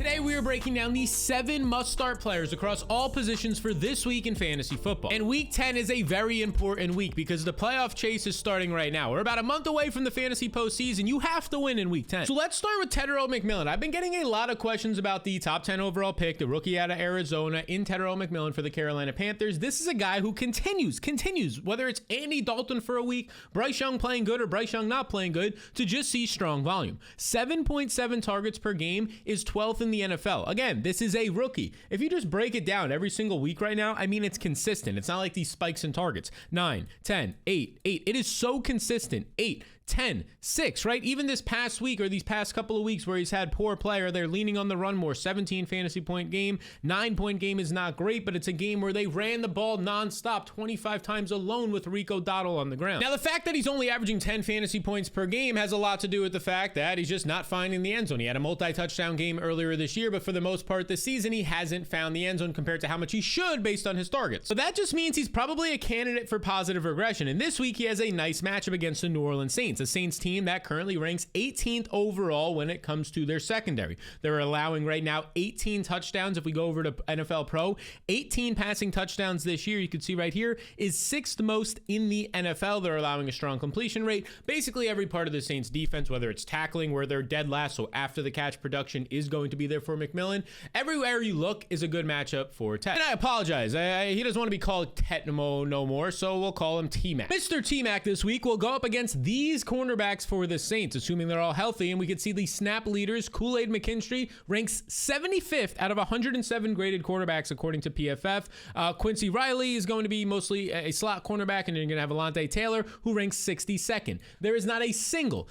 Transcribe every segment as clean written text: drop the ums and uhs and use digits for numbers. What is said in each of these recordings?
Today we are breaking down the 7 must-start players across all positions for this week in fantasy football. And week 10 is a very important week because the playoff chase is starting right now. We're about a month away from the fantasy postseason. You have to win in week 10. So let's start with Tetairoa McMillan. I've been getting a lot of questions about the top 10 overall pick, the rookie out of Arizona in Tetairoa McMillan for the Carolina Panthers. This is a guy who continues, whether it's Andy Dalton for a week, Bryce Young playing good or Bryce Young not playing good, to just see strong volume. 7.7 targets per game is 12th in the NFL. Again, this is a rookie. If you just break it down every single week right now, I mean, it's consistent. It's not like these spikes in targets. 9, 10, 8, 8. It is so consistent. 8, 10, 6, right? Even this past week or these past couple of weeks where he's had poor play or they're leaning on the run more, 17 fantasy point game, 9-point game is not great, but it's a game where they ran the ball nonstop 25 times alone with Rico Dowdle on the ground. Now, the fact that he's only averaging 10 fantasy points per game has a lot to do with the fact that he's just not finding the end zone. He had a multi-touchdown game earlier this year, but for the most part this season, he hasn't found the end zone compared to how much he should based on his targets. So that just means he's probably a candidate for positive regression. And this week, he has a nice matchup against the New Orleans Saints, a Saints team that currently ranks 18th overall when it comes to their secondary. They're allowing right now 18 touchdowns. If we go over to NFL Pro, 18 passing touchdowns this year, you can see right here, is 6th most in the NFL. They're allowing a strong completion rate. Basically, every part of the Saints defense, whether it's tackling, where they're dead last, so after the catch production is going to be there for McMillan. Everywhere you look is a good matchup for Tet. And I apologize. He doesn't want to be called Tetmo no more, so we'll call him T-Mac. Mr. T-Mac this week will go up against these cornerbacks for the Saints, assuming they're all healthy, and we can see the snap leaders. Kool-Aid McKinstry ranks 75th out of 107 graded quarterbacks according to PFF. Quincy Riley is going to be mostly a slot cornerback, and you're going to have Alontae Taylor, who ranks 62nd. There is not a single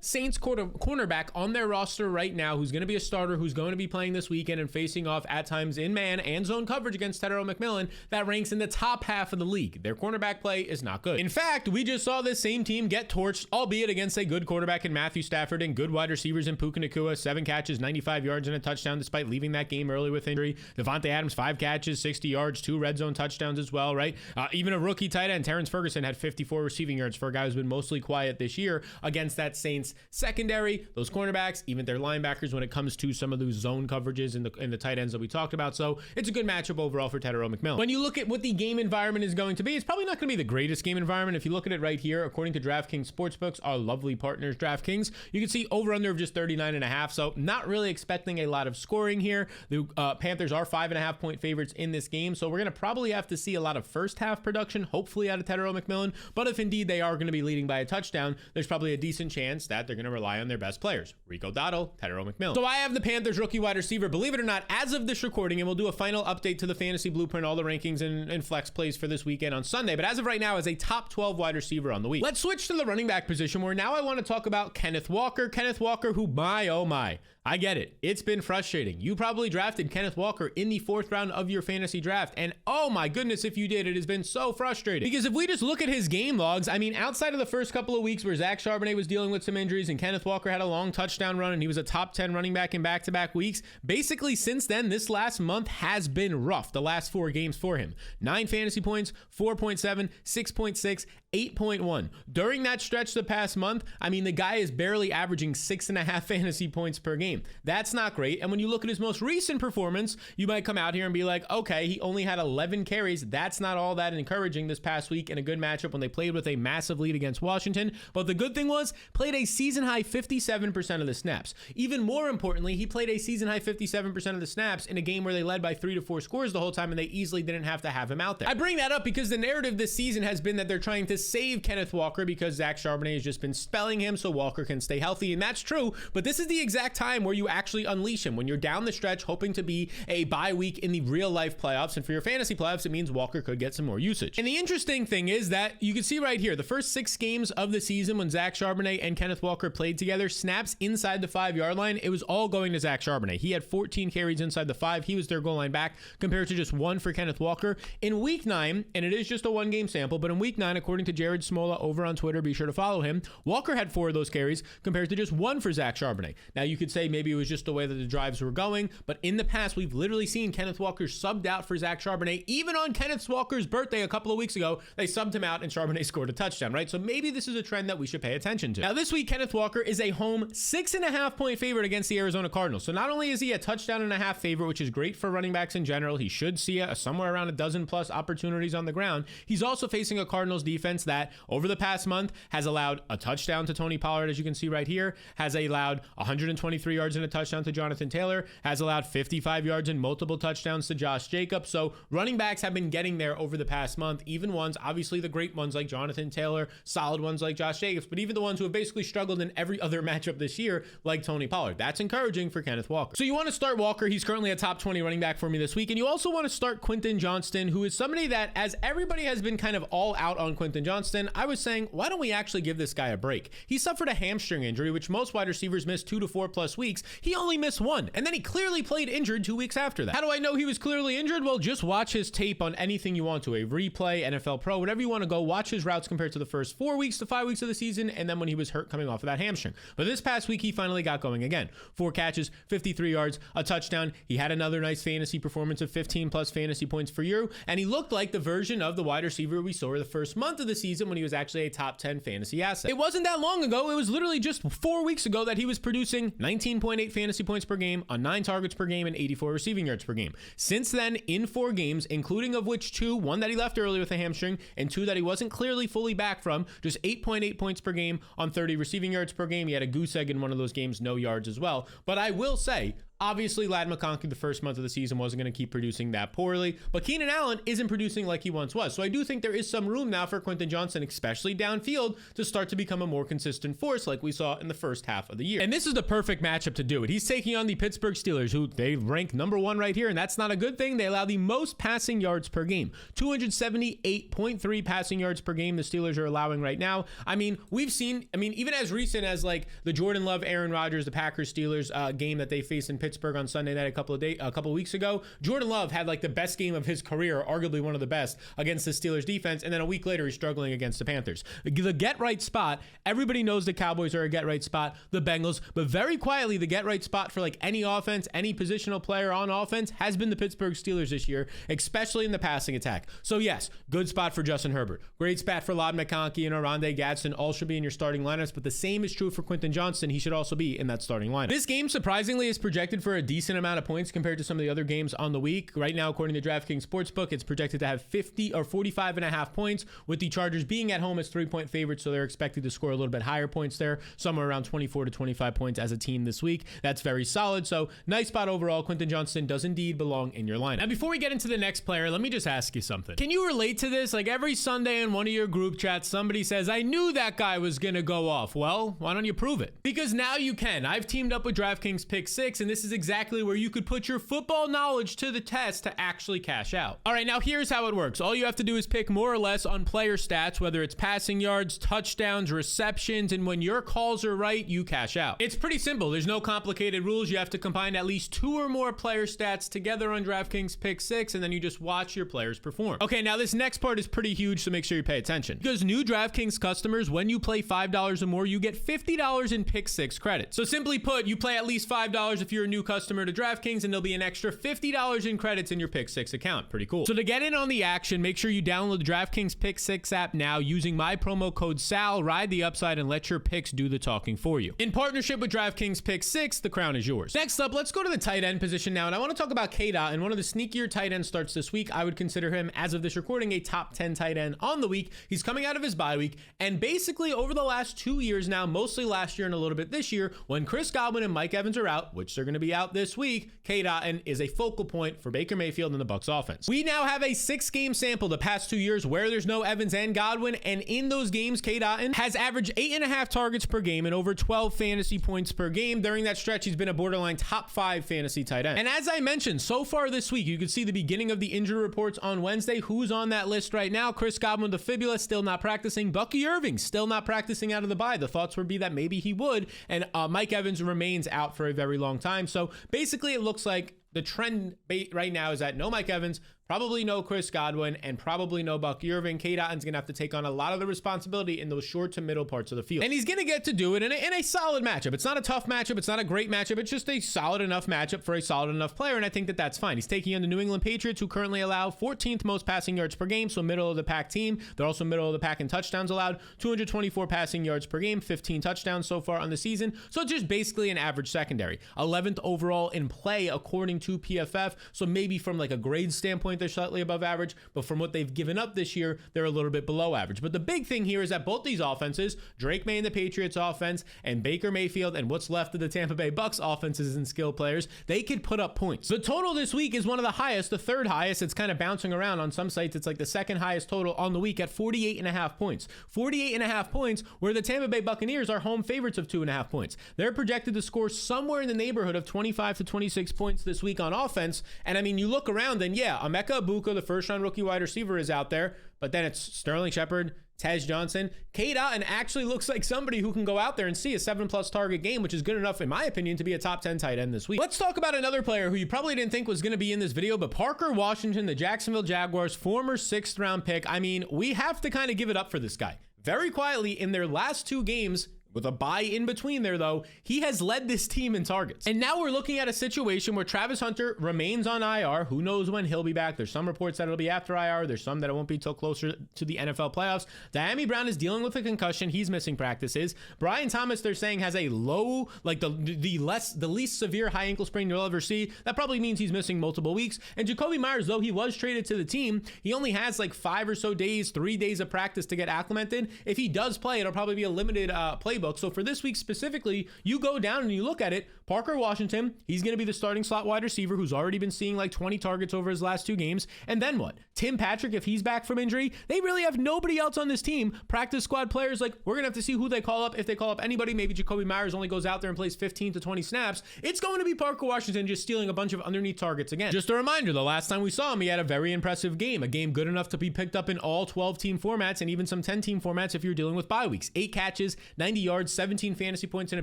Saints cornerback on their roster right now who's going to be a starter, who's going to be playing this weekend and facing off at times in man and zone coverage against Tetairoa McMillan that ranks in the top half of the league. Their cornerback play is not good. In fact, we just saw this same team get torched, albeit against a good quarterback in Matthew Stafford and good wide receivers in Puka Nacua. 7 catches, 95 yards and a touchdown despite leaving that game early with injury. Devontae Adams, 5 catches, 60 yards, 2 red zone touchdowns as well, right? Even a rookie tight end, Terrence Ferguson, had 54 receiving yards for a guy who's been mostly quiet this year against that Saints secondary, those cornerbacks, even their linebackers when it comes to some of those zone coverages in the tight ends that we talked about. So it's a good matchup overall for Tetairoa McMillan. When you look at what the game environment is going to be, it's probably not going to be the greatest game environment. If you look at it right here, according to DraftKings Sportsbooks, our lovely partners DraftKings, you can see over-under of just 39.5. So not really expecting a lot of scoring here. The Panthers are 5.5 point favorites in this game. So we're going to probably have to see a lot of first half production, hopefully out of Tetairoa McMillan. But if indeed they are going to be leading by a touchdown, there's probably a decent chance that they're going to rely on their best players, Rico Dowdle, Tetairoa McMillan. So I have the Panthers rookie wide receiver, believe it or not, as of this recording, and we'll do a final update to the fantasy blueprint, all the rankings and flex plays for this weekend on Sunday. But as of right now, is a top 12 wide receiver on the week. Let's switch to the running back position, where now I want to talk about Kenneth Walker. Kenneth Walker, who, my, oh my, I get it. It's been frustrating. You probably drafted Kenneth Walker in the 4th round of your fantasy draft. And oh my goodness, if you did, it has been so frustrating. Because if we just look at his game logs, I mean, outside of the first couple of weeks where Zach Charbonnet was dealing with some injuries and Kenneth Walker had a long touchdown run and he was a top 10 running back in back-to-back weeks, basically since then, this last month has been rough. The last 4 games for him. 9 fantasy points, 4.7, 6.6, 8.1. During that stretch the past month, I mean, the guy is barely averaging 6.5 fantasy points per game. That's not great. And when you look at his most recent performance, you might come out here and be like, okay, he only had 11 carries. That's not all that encouraging this past week in a good matchup when they played with a massive lead against Washington. But the good thing was, played a season high 57% of the snaps. Even more importantly, he played a season high 57% of the snaps in a game where they led by 3 to 4 scores the whole time and they easily didn't have to have him out there. I bring that up because the narrative this season has been that they're trying to save Kenneth Walker because Zach Charbonnet has just been spelling him so Walker can stay healthy. And that's true, but this is the exact time where you actually unleash him. When you're down the stretch hoping to be a bye week in the real life playoffs, and for your fantasy playoffs, it means Walker could get some more usage. And the interesting thing is that you can see right here, the first 6 games of the season when Zach Charbonnet and Kenneth Walker played together, snaps inside the 5-yard line, it was all going to Zach Charbonnet. He had 14 carries inside the 5. He was their goal line back compared to just 1 for Kenneth Walker. In week 9, and it is just a 1-game sample, but in week 9, according to Jared Smola over on Twitter, be sure to follow him. Walker had 4 of those carries compared to just 1 for Zach Charbonnet. Now, you could say maybe it was just the way that the drives were going, but in the past, we've literally seen Kenneth Walker subbed out for Zach Charbonnet. Even on Kenneth Walker's birthday a couple of weeks ago, they subbed him out and Charbonnet scored a touchdown, right? So maybe this is a trend that we should pay attention to. Now, this week, Kenneth Walker is a home 6.5 point favorite against the Arizona Cardinals. So not only is he a touchdown and a half favorite, which is great for running backs in general, he should see somewhere around a dozen plus opportunities on the ground. He's also facing a Cardinals defense that over the past month has allowed a touchdown to Tony Pollard, as you can see right here, has allowed 123 yards and a touchdown to Jonathan Taylor, has allowed 55 yards and multiple touchdowns to Josh Jacobs. So running backs have been getting there over the past month, even ones, obviously the great ones like Jonathan Taylor, solid ones like Josh Jacobs, but even the ones who have basically struggled in every other matchup this year, like Tony Pollard. That's encouraging for Kenneth Walker. So you want to start Walker. He's currently a top 20 running back for me this week. And you also want to start Quentin Johnston, who is somebody that, as everybody has been kind of all out on Quentin Johnston, I was saying, why don't we actually give this guy a break? He suffered a hamstring injury, which most wide receivers miss 2 to 4 plus weeks. He only missed 1, and then he clearly played injured 2 weeks after that. How do I know he was clearly injured? Well, just watch his tape on anything you want to, a replay, NFL Pro, whatever you want to go. Watch his routes compared to the first 4 weeks to 5 weeks of the season, and then when he was hurt coming off of that hamstring. But this past week, he finally got going again. 4 catches, 53 yards, a touchdown. He had another nice fantasy performance of 15 plus fantasy points for you, and he looked like the version of the wide receiver we saw the first month of the season when he was actually a top 10 fantasy asset. It wasn't that long ago. It was literally just 4 weeks ago that he was producing 19.8 fantasy points per game on 9 targets per game and 84 receiving yards per game. Since then, in 4 games, including of which 2, 1 that he left early with a hamstring and 2 that he wasn't clearly fully back from, just 8.8 points per game on 30 receiving yards per game. He had a goose egg in one of those games, no yards as well. But I will say, obviously, Ladd McConkey, the first month of the season, wasn't going to keep producing that poorly, but Keenan Allen isn't producing like he once was. So I do think there is some room now for Quentin Johnston, especially downfield, to start to become a more consistent force like we saw in the first half of the year. And this is the perfect matchup to do it. He's taking on the Pittsburgh Steelers, who they rank number 1 right here, and that's not a good thing. They allow the most passing yards per game. 278.3 passing yards per game the Steelers are allowing right now. I mean, we've seen, even as recent as like the Jordan Love, Aaron Rodgers, the Packers Steelers game that they faced in Pittsburgh on Sunday night a couple of weeks ago, Jordan Love had like the best game of his career, arguably one of the best, against the Steelers defense, and then a week later he's struggling against the Panthers. The get right spot, everybody knows the Cowboys are a get right spot, the Bengals, but very quietly the get right spot for like any offense, any positional player on offense has been the Pittsburgh Steelers this year, especially in the passing attack. So yes, good spot for Justin Herbert, great spot for Ladd McConkey and Oronde Gadsden, all should be in your starting lineups, but the same is true for Quentin Johnston. He should also be in that starting lineup. This game surprisingly is projected for a decent amount of points compared to some of the other games on the week. Right now, according to DraftKings Sportsbook, it's projected to have 50 or 45.5 points, with the Chargers being at home as 3-point favorites, so they're expected to score a little bit higher points there, somewhere around 24 to 25 points as a team this week. That's very solid, so nice spot overall. Quentin Johnston does indeed belong in your lineup. Now, before we get into the next player, let me just ask you something. Can you relate to this? Like every Sunday in one of your group chats, somebody says, I knew that guy was going to go off. Well, why don't you prove it? Because now you can. I've teamed up with DraftKings Pick 6, and this is exactly where you could put your football knowledge to the test to actually cash out. All right, now here's how it works. All you have to do is pick more or less on player stats, whether it's passing yards, touchdowns, receptions, and when your calls are right, you cash out. It's pretty simple. There's no complicated rules. You have to combine at least 2 or more player stats together on DraftKings Pick 6, and then you just watch your players perform. Okay, now this next part is pretty huge, so make sure you pay attention. Because new DraftKings customers, when you play $5 or more, you get $50 in Pick 6 credit. So simply put, you play at least $5 if you're a new customer to DraftKings, and there'll be an extra $50 in credits in your Pick 6 account. Pretty cool. So to get in on the action, make sure you download the DraftKings Pick 6 app now using my promo code SAL. Ride the upside and let your picks do the talking for you. In partnership with DraftKings Pick 6, the crown is yours. Next up, let's go to the tight end position now, and I want to talk about K-Dot, and one of the sneakier tight end starts this week. I would consider him, as of this recording, a top 10 tight end on the week. He's coming out of his bye week, and basically over the last 2 years now, mostly last year and a little bit this year, when Chris Godwin and Mike Evans are out, which they're going to be out this week, K-Dot is a focal point for Baker Mayfield and the Bucs offense. We now have a 6-game sample the past 2 years where there's no Evans and Godwin, and in those games, K-Dot has averaged 8.5 targets per game and over 12 fantasy points per game. During that stretch, he's been a borderline top 5 fantasy tight end. And as I mentioned, so far this week, you can see the beginning of the injury reports on Wednesday. Who's on that list right now? Chris Godwin, the fibula, still not practicing. Bucky Irving, still not practicing out of the bye. The thoughts would be that maybe he would. And Mike Evans remains out for a very long time. So basically, it looks like the trend right now is that no Mike Evans, probably no Chris Godwin, and probably no Bucky Irving. Cade Otton's going to have to take on a lot of the responsibility in those short to middle parts of the field. And he's going to get to do it in a solid matchup. It's not a tough matchup. It's not a great matchup. It's just a solid enough matchup for a solid enough player, and I think that that's fine. He's taking on the New England Patriots, who currently allow 14th most passing yards per game, so middle of the pack team. They're also middle of the pack in touchdowns allowed, 224 passing yards per game, 15 touchdowns so far on the season. So just basically an average secondary. 11th overall in play according to PFF, so maybe from like a grade standpoint, they're slightly above average, but from what they've given up this year, they're a little bit below average. But the big thing here is that both these offenses, Drake May and the Patriots offense and Baker Mayfield and what's left of the Tampa Bay Bucks offenses and skill players, they could put up points. The total this week is one of the highest, the third highest. It's kind of bouncing around on some sites. It's like the second highest total on the week at 48.5 points. 48.5 points, where the Tampa Bay Buccaneers are home favorites of 2.5 points. They're projected to score somewhere in the neighborhood of 25 to 26 points this week on offense. And I mean, you look around and yeah, Emeka Egbuka, the first round rookie wide receiver, is out there, but then it's Sterling Shepard, Tez Johnson. Cade Otton actually looks like somebody who can go out there and see a 7+ target game, which is good enough, in my opinion, to be a top 10 tight end this week. Let's talk about another player who you probably didn't think was going to be in this video, but Parker Washington, the Jacksonville Jaguars, former 6th round pick. I mean, we have to kind of give it up for this guy. Very quietly, in their last 2 games, with a bye in between there, though, he has led this team in targets. And now we're looking at a situation where Travis Hunter remains on IR. Who knows when he'll be back? There's some reports that it'll be after IR. There's some that it won't be till closer to the NFL playoffs. Diami Brown is dealing with a concussion. He's missing practices. Brian Thomas, they're saying, has a low, like the least severe high ankle sprain you'll ever see. That probably means he's missing multiple weeks. And Jakobi Meyers, though he was traded to the team, he only has like 5 or so days, 3 days of practice to get acclimated. If he does play, it'll probably be a limited playbook. So for this week specifically, you go down and you look at it, Parker Washington, he's going to be the starting slot wide receiver who's already been seeing like 20 targets over his last 2 games. And then what? Tim Patrick, if he's back from injury, they really have nobody else on this team. Practice squad players, like, we're going to have to see who they call up. If they call up anybody, maybe Jakobi Meyers only goes out there and plays 15 to 20 snaps. It's going to be Parker Washington just stealing a bunch of underneath targets again. Just a reminder, the last time we saw him, he had a very impressive game, a game good enough to be picked up in all 12-team formats and even some 10-team formats if you're dealing with bye weeks. 8 catches, 90 yards, 17 fantasy points in a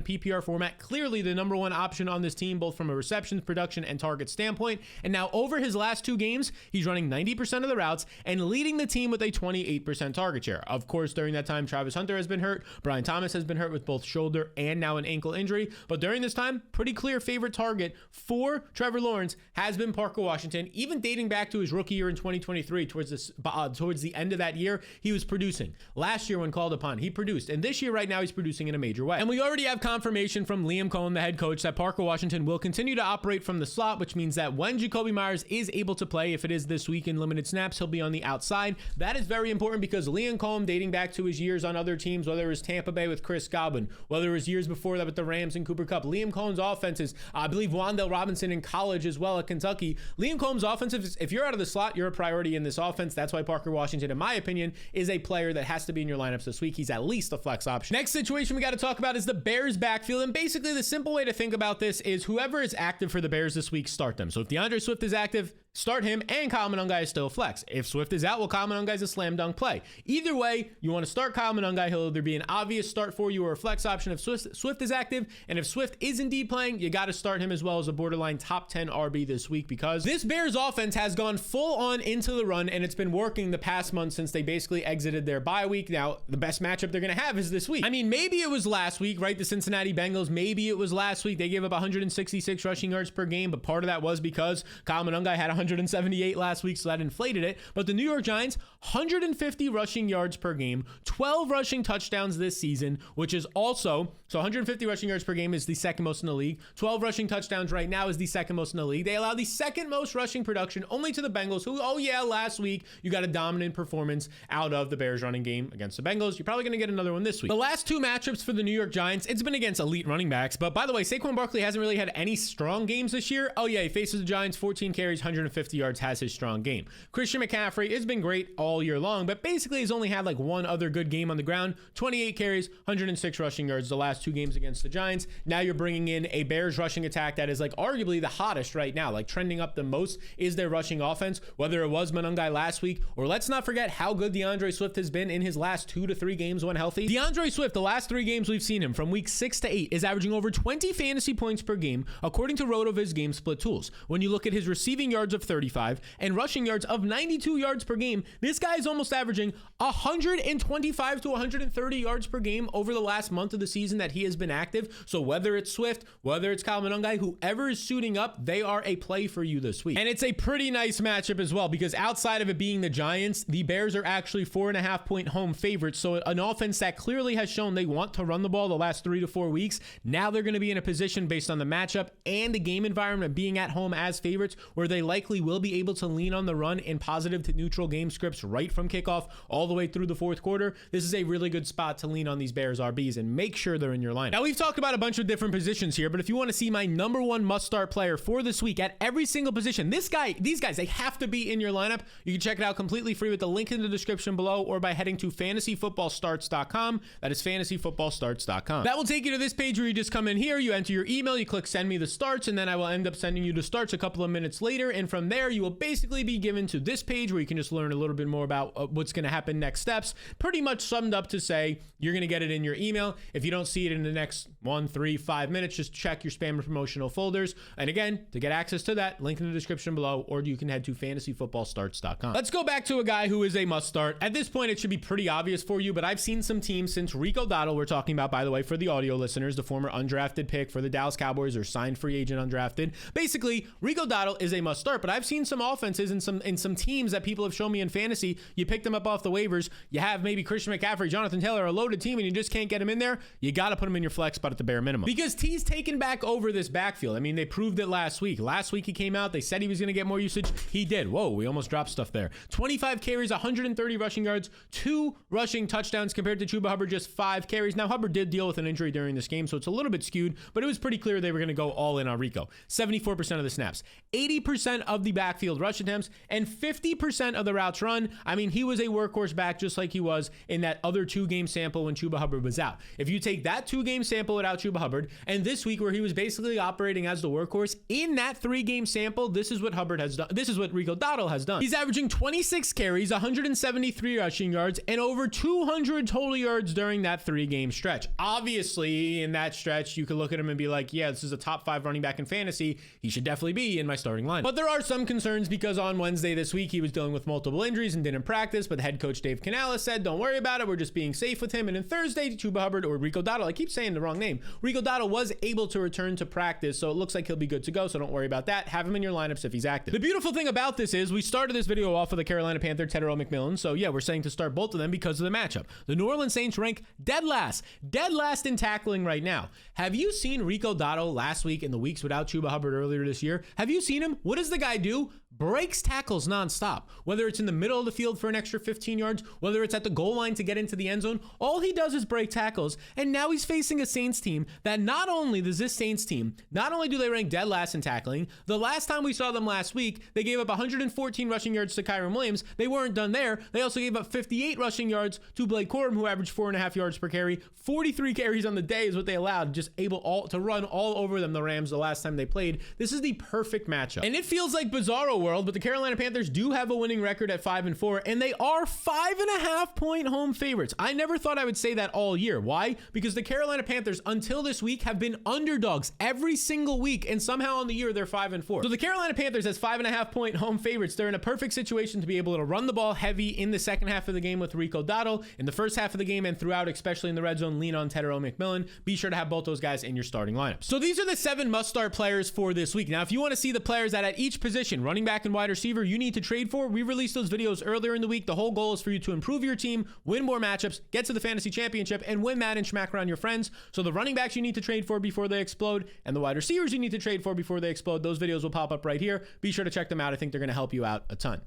PPR format. Clearly the number one option on this team, both from a receptions, production, and target standpoint. And now over his last 2 games, he's running 90% of the routes and leading the team with a 28% target share. Of course, during that time, Travis Hunter has been hurt. Brian Thomas has been hurt with both shoulder and now an ankle injury. But during this time, pretty clear favorite target for Trevor Lawrence has been Parker Washington. Even dating back to his rookie year in 2023, towards the end of that year, he was producing. Last year when called upon, he produced. And this year right now, he's producing in a major way. And we already have confirmation from Liam Cohen, the head coach, that Parker Washington will continue to operate from the slot, which means that when Jakobi Meyers is able to play, if it is this week in limited snaps, he'll be on the outside. That is very important because Liam Cohen, dating back to his years on other teams, whether it was Tampa Bay with Chris Godwin, whether it was years before that with the Rams and Cooper Kupp, Liam Cohen's offenses, I believe Wan'Dale Robinson in college as well at Kentucky. Liam Cohen's offensive, if you're out of the slot, you're a priority in this offense. That's why Parker Washington, in my opinion, is a player that has to be in your lineups this week. He's at least a flex option. Next situation we got to talk about is the Bears backfield. And basically the simple way to think about this is whoever is active for the Bears this week, start them. So if DeAndre Swift is active, start him, and Kyle Monangai is still a flex. If Swift is out, well, Kyle Monangai is a slam dunk play. Either way, you want to start Kyle Monangai. He'll either be an obvious start for you or a flex option if Swift is active. And if Swift is indeed playing, you got to start him as well as a borderline top 10 RB this week, because this Bears offense has gone full on into the run, and it's been working the past month since they basically exited their bye week. Now, the best matchup they're going to have is this week. I mean, maybe it was last week, right? The Cincinnati Bengals, maybe it was last week. They gave up 166 rushing yards per game, but part of that was because Kyle Monangai had 178 last week, so that inflated it. But the New York Giants, 150 rushing yards per game, 12 rushing touchdowns this season, which is also, so 150 rushing yards per game is the second most in the league. 12 rushing touchdowns right now is the second most in the league. They allow the second most rushing production only to the Bengals, who, oh yeah, last week you got a dominant performance out of the Bears running game against the Bengals. You're probably going to get another one this week. The last 2 matchups for the New York Giants, it's been against elite running backs. But by the way, Saquon Barkley hasn't really had any strong games this year. Oh yeah, he faces the Giants, 14 carries, 150 yards, has his strong game. Christian McCaffrey has been great all year long, but basically he's only had like one other good game on the ground. 28 carries, 106 rushing yards the last 2 games against the Giants. Now you're bringing in a Bears rushing attack that is like arguably the hottest right now, like trending up the most is their rushing offense, whether it was Monangai last week, or let's not forget how good DeAndre Swift has been in his last 2 to 3 games when healthy. DeAndre Swift, the last 3 games we've seen him, from week 6 to 8, is averaging over 20 fantasy points per game, according to RotoViz game split tools. When you look at his receiving yards of 35 and rushing yards of 92 yards per game, this guy is almost averaging 125 to 130 yards per game over the last month of the season that he has been active. So whether it's Swift, whether it's Kyle Monangai, whoever is suiting up, they are a play for you this week. And it's a pretty nice matchup as well, because outside of it being the Giants, the Bears are actually 4.5-point home favorites. So an offense that clearly has shown they want to run the ball the last 3 to 4 weeks. Now they're going to be in a position based on the matchup and the game environment being at home as favorites, where they likely will be able to lean on the run in positive to neutral game scripts right from kickoff all the way through the fourth quarter. This is a really good spot to lean on these Bears RBs and make sure they're in your lineup. Now, we've talked about a bunch of different positions here, but if you want to see my number 1 must-start player for this week at every single position, these guys, they have to be in your lineup. You can check it out completely free with the link in the description below, or by heading to fantasyfootballstarts.com. That is fantasyfootballstarts.com. That will take you to this page where you just come in here, you enter your email, you click send me the starts, and then I will end up sending you the starts a couple of minutes later. And from there, you will basically be given to this page where you can just learn a little bit more about what's going to happen next steps. Pretty much summed up to say, you're going to get it in your email. If you don't see it in the next 1, 3, 5 minutes, just check your spam and promotional folders. And again, to get access to that, link in the description below, or you can head to fantasyfootballstarts.com. Let's go back to a guy who is a must start. At this point, it should be pretty obvious for you, but I've seen some teams since Rico Dowdle, we're talking about, by the way, for the audio listeners, the former undrafted pick for the Dallas Cowboys, or signed free agent undrafted. Basically, Rico Dowdle is a must start, but I've seen some offenses and some teams that people have shown me in fantasy. You pick them up off the waivers. You have maybe Christian McCaffrey, Jonathan Taylor, a loaded team, and you just can't get him in there. You got to put him in your flex spot at the bare minimum, because T's taken back over this backfield. I mean, they proved it last week. Last week he came out. They said he was going to get more usage. He did. Whoa, we almost dropped stuff there. 25 carries, 130 rushing yards, 2 rushing touchdowns compared to Chuba Hubbard, just 5 carries. Now, Hubbard did deal with an injury during this game, so it's a little bit skewed, but it was pretty clear they were going to go all in on Rico. 74% of the snaps, 80% of the backfield rush attempts, and 50% of the routes run. I mean, he was a workhorse back just like he was in that other 2-game sample when Chuba Hubbard was out. If you take that 2-game sample without Chuba Hubbard, and this week where he was basically operating as the workhorse in that 3-game sample, this is what Hubbard has done. This is what Rico Dowdle has done. He's averaging 26 carries, 173 rushing yards, and over 200 total yards during that 3-game stretch. Obviously, in that stretch, you could look at him and be like, yeah, this is a top 5 running back in fantasy. He should definitely be in my starting lineup. But there are some concerns, because on Wednesday this week, he was dealing with multiple injuries and didn't practice, but the head coach Dave Canales said, don't worry about it. We're just being safe with him. And then Thursday, Chuba Hubbard, or Rico Dowdle, I keep saying the wrong name, Rico Dowdle was able to return to practice, so it looks like he'll be good to go, so don't worry about that. Have him in your lineups if he's active. The beautiful thing about this is we started this video off with the Carolina Panther, Tetairoa McMillan, so yeah, we're saying to start both of them because of the matchup. The New Orleans Saints rank dead last in tackling right now. Have you seen Rico Dowdle last week in the weeks without Chuba Hubbard earlier this year? Have you seen him? What does the guy do? Breaks tackles nonstop. Whether it's in the middle of the field for an extra 15 yards, whether it's at the goal line to get into the end zone, all he does is break tackles. And now he's facing a Saints team that not only do they rank dead last in tackling, the last time we saw them last week, they gave up 114 rushing yards to Kyren Williams. They weren't done there. They also gave up 58 rushing yards to Blake Corum, who averaged 4.5 yards per carry. 43 carries on the day is what they allowed, just able to run all over them, the Rams, the last time they played. This is the perfect matchup. And it feels like bizarro world, but the Carolina Panthers do have a winning record at 5-4, and they are 5.5-point home favorites. I never thought I would say that all year. Why? Because the Carolina Panthers, until this week, have been underdogs every single week, and somehow on the year, they're 5-4. So the Carolina Panthers, as 5.5-point home favorites, they're in a perfect situation to be able to run the ball heavy in the second half of the game with Rico Dowdle. In the first half of the game and throughout, especially in the red zone, lean on Tetairoa McMillan. Be sure to have both those guys in your starting lineup. So these are the 7 must-start players for this week. Now, if you want to see the players that at each position, running back and wide receiver, you need to trade for, we released those videos earlier in the week. The whole goal is for you to improve your team, win more matchups, get to the fantasy championship, and win Madden Schmack around your friends. So the running backs you need to trade for before they explode, and the wide receivers you need to trade for before they explode, those videos will pop up right here. Be sure to check them out. I think they're going to help you out a ton.